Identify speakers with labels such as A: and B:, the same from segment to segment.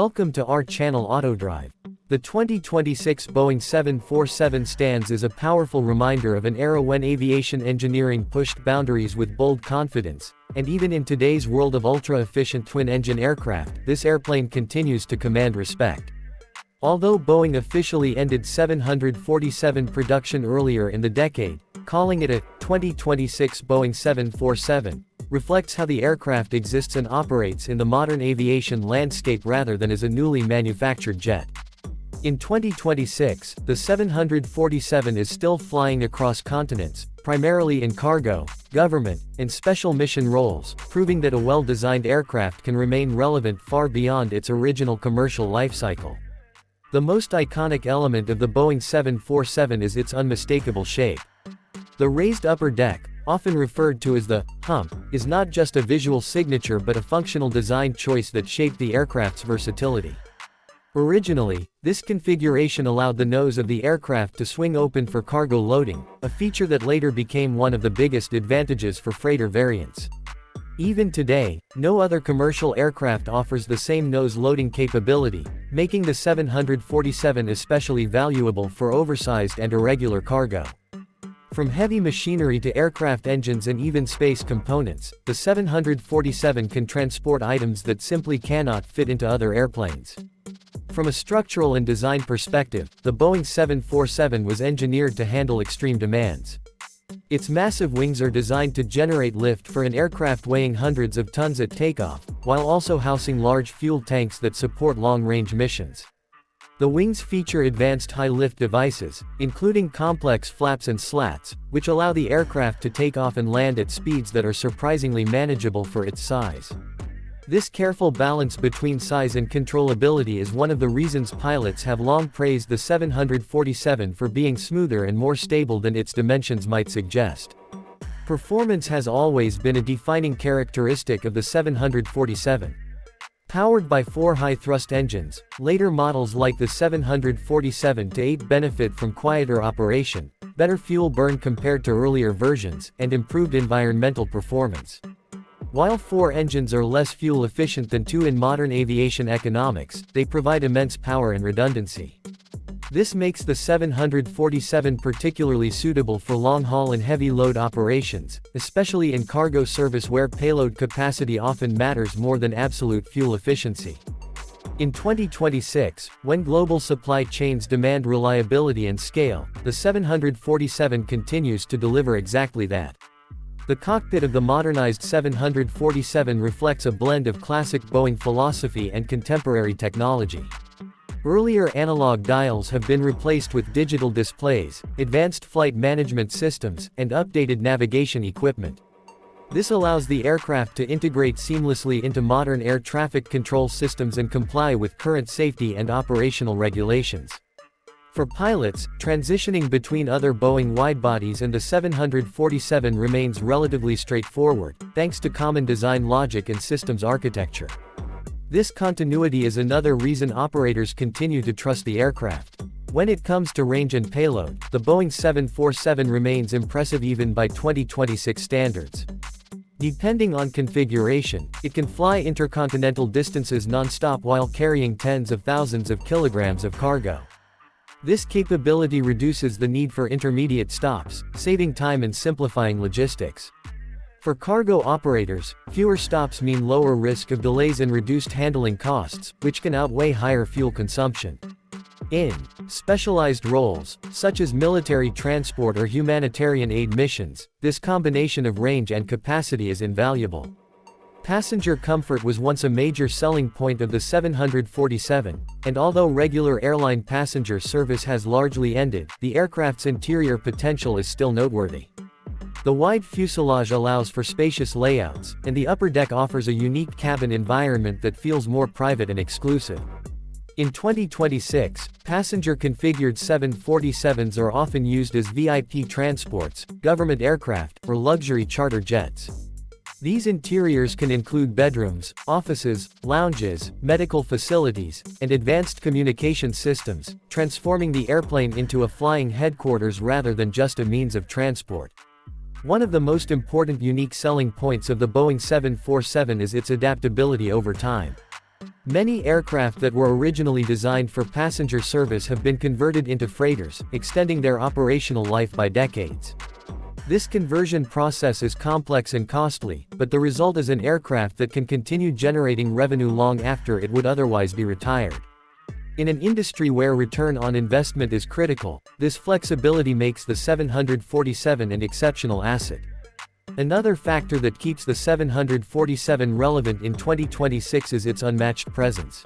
A: Welcome to our channel AutoDrive. The 2026 Boeing 747 stands as a powerful reminder of an era when aviation engineering pushed boundaries with bold confidence, and even in today's world of ultra-efficient twin-engine aircraft, this airplane continues to command respect. Although Boeing officially ended 747 production earlier in the decade, calling it a 2026 Boeing 747 reflects how the aircraft exists and operates in the modern aviation landscape rather than as a newly manufactured jet. In 2026, the 747 is still flying across continents, primarily in cargo, government, and special mission roles, proving that a well-designed aircraft can remain relevant far beyond its original commercial lifecycle. The most iconic element of the Boeing 747 is its unmistakable shape. The raised upper deck, often referred to as the hump, is not just a visual signature but a functional design choice that shaped the aircraft's versatility. Originally, this configuration allowed the nose of the aircraft to swing open for cargo loading, a feature that later became one of the biggest advantages for freighter variants. Even today, no other commercial aircraft offers the same nose loading capability, making the 747 especially valuable for oversized and irregular cargo. From heavy machinery to aircraft engines and even space components, the 747 can transport items that simply cannot fit into other airplanes. From a structural and design perspective, the Boeing 747 was engineered to handle extreme demands. Its massive wings are designed to generate lift for an aircraft weighing hundreds of tons at takeoff, while also housing large fuel tanks that support long-range missions. The wings feature advanced high-lift devices, including complex flaps and slats, which allow the aircraft to take off and land at speeds that are surprisingly manageable for its size. This careful balance between size and controllability is one of the reasons pilots have long praised the 747 for being smoother and more stable than its dimensions might suggest. Performance has always been a defining characteristic of the 747. Powered by 4 high-thrust engines, later models like the 747-8 benefit from quieter operation, better fuel burn compared to earlier versions, and improved environmental performance. While 4 engines are less fuel efficient than 2 in modern aviation economics, they provide immense power and redundancy. This makes the 747 particularly suitable for long-haul and heavy-load operations, especially in cargo service where payload capacity often matters more than absolute fuel efficiency. In 2026, when global supply chains demand reliability and scale, the 747 continues to deliver exactly that. The cockpit of the modernized 747 reflects a blend of classic Boeing philosophy and contemporary technology. Earlier analog dials have been replaced with digital displays, advanced flight management systems, and updated navigation equipment. This allows the aircraft to integrate seamlessly into modern air traffic control systems and comply with current safety and operational regulations. For pilots, transitioning between other Boeing widebodies and the 747 remains relatively straightforward, thanks to common design logic and systems architecture. This continuity is another reason operators continue to trust the aircraft. When it comes to range and payload, the Boeing 747 remains impressive even by 2026 standards. Depending on configuration, it can fly intercontinental distances non-stop while carrying tens of thousands of kilograms of cargo. This capability reduces the need for intermediate stops, saving time and simplifying logistics. For cargo operators, fewer stops mean lower risk of delays and reduced handling costs, which can outweigh higher fuel consumption. In specialized roles, such as military transport or humanitarian aid missions, this combination of range and capacity is invaluable. Passenger comfort was once a major selling point of the 747, and although regular airline passenger service has largely ended, the aircraft's interior potential is still noteworthy. The wide fuselage allows for spacious layouts, and the upper deck offers a unique cabin environment that feels more private and exclusive. In 2026, passenger-configured 747s are often used as VIP transports, government aircraft, or luxury charter jets. These interiors can include bedrooms, offices, lounges, medical facilities, and advanced communication systems, transforming the airplane into a flying headquarters rather than just a means of transport. One of the most important unique selling points of the Boeing 747 is its adaptability over time. Many aircraft that were originally designed for passenger service have been converted into freighters, extending their operational life by decades. This conversion process is complex and costly, but the result is an aircraft that can continue generating revenue long after it would otherwise be retired. In an industry where return on investment is critical, this flexibility makes the 747 an exceptional asset. Another factor that keeps the 747 relevant in 2026 is its unmatched presence.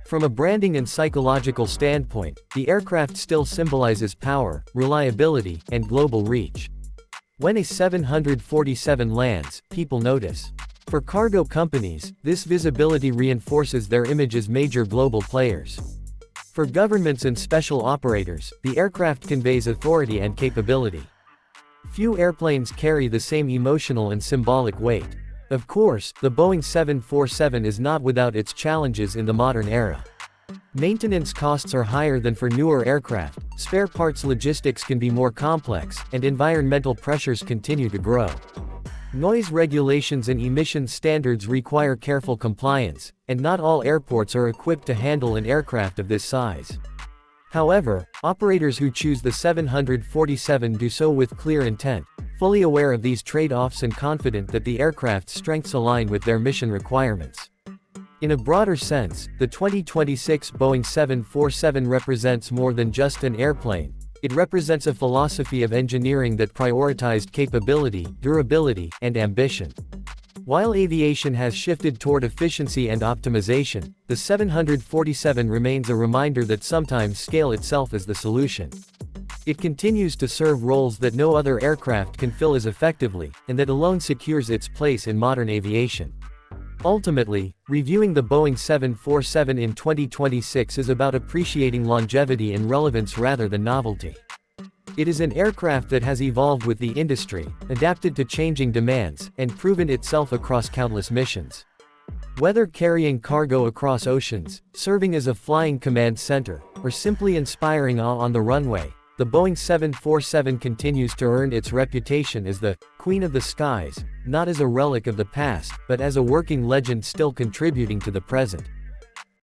A: From a branding and psychological standpoint, the aircraft still symbolizes power, reliability, and global reach. When a 747 lands, people notice. For cargo companies, this visibility reinforces their image as major global players. For governments and special operators, the aircraft conveys authority and capability. Few airplanes carry the same emotional and symbolic weight. Of course, the Boeing 747 is not without its challenges in the modern era. Maintenance costs are higher than for newer aircraft, spare parts logistics can be more complex, and environmental pressures continue to grow. Noise regulations and emissions standards require careful compliance, and not all airports are equipped to handle an aircraft of this size. However, operators who choose the 747 do so with clear intent, fully aware of these trade-offs and confident that the aircraft's strengths align with their mission requirements. In a broader sense, the 2026 Boeing 747 represents more than just an airplane. It represents a philosophy of engineering that prioritized capability, durability, and ambition. While aviation has shifted toward efficiency and optimization, the 747 remains a reminder that sometimes scale itself is the solution. It continues to serve roles that no other aircraft can fill as effectively, and that alone secures its place in modern aviation. Ultimately, reviewing the Boeing 747 in 2026 is about appreciating longevity and relevance rather than novelty. It is an aircraft that has evolved with the industry, adapted to changing demands, and proven itself across countless missions. Whether carrying cargo across oceans, serving as a flying command center, or simply inspiring awe on the runway, the Boeing 747 continues to earn its reputation as the Queen of the Skies, not as a relic of the past, but as a working legend still contributing to the present.